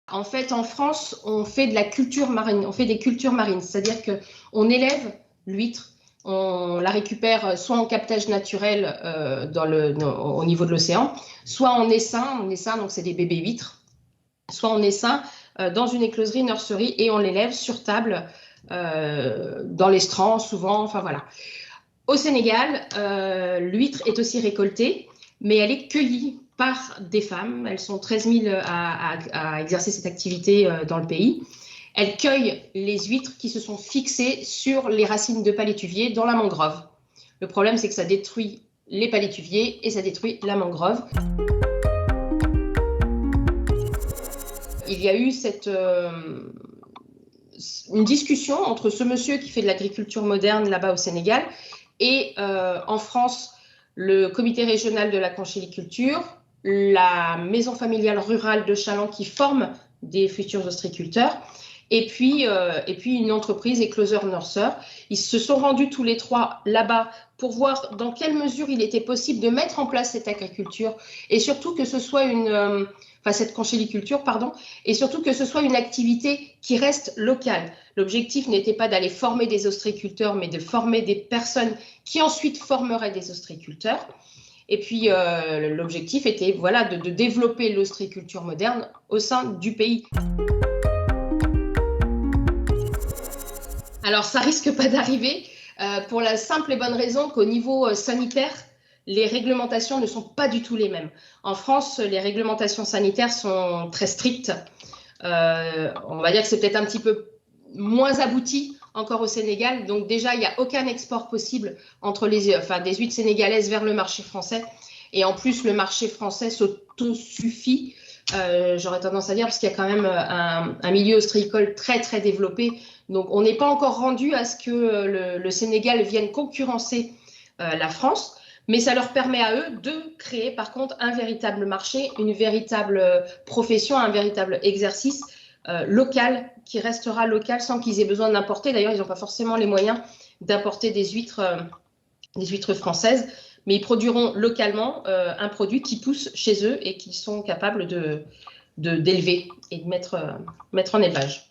En fait, en France, on fait de la culture marine, on fait des cultures marines, c'est-à-dire qu'on élève l'huître, on la récupère soit en captage naturel au niveau de l'océan, soit en essaim, donc c'est des bébés huîtres, soit en essaim dans une écloserie, nurserie, et on l'élève sur table, dans l'estran souvent, enfin voilà. Au Sénégal, l'huître est aussi récoltée, mais elle est cueillie par des femmes. Elles sont 13 000 à exercer cette activité dans le pays. Elles cueillent les huîtres qui se sont fixées sur les racines de palétuvier dans la mangrove. Le problème, c'est que ça détruit les palétuviers et ça détruit la mangrove. Il y a eu une discussion entre ce monsieur qui fait de l'agriculture moderne là-bas au Sénégal et en France, le comité régional de la conchyliculture, la maison familiale rurale de Challans qui forme des futurs ostréiculteurs, et puis une entreprise, Écloseur Nurser. Ils se sont rendus tous les trois là-bas pour voir dans quelle mesure il était possible de mettre en place cette agriculture et surtout que ce soit cette conchyliculture, pardon, et surtout que ce soit une activité qui reste locale. L'objectif n'était pas d'aller former des ostréiculteurs, mais de former des personnes qui ensuite formeraient des ostréiculteurs. Et puis, l'objectif était voilà, de développer l'ostréiculture moderne au sein du pays. Alors, ça risque pas d'arriver pour la simple et bonne raison qu'au niveau sanitaire, les réglementations ne sont pas du tout les mêmes. En France, les réglementations sanitaires sont très strictes. On va dire que c'est peut-être un petit peu moins abouti encore au Sénégal. Donc déjà, il n'y a aucun export possible entre des huîtres sénégalaises vers le marché français. Et en plus, le marché français s'autosuffit, j'aurais tendance à dire, parce qu'il y a quand même un milieu ostréicole très, très développé. Donc, on n'est pas encore rendu à ce que le Sénégal vienne concurrencer la France. Mais ça leur permet à eux de créer, par contre, un véritable marché, une véritable profession, un véritable exercice local, qui restera local sans qu'ils aient besoin d'importer. D'ailleurs, ils n'ont pas forcément les moyens d'importer des huîtres françaises, mais ils produiront localement un produit qui pousse chez eux et qu'ils sont capables d'élever et de mettre en élevage.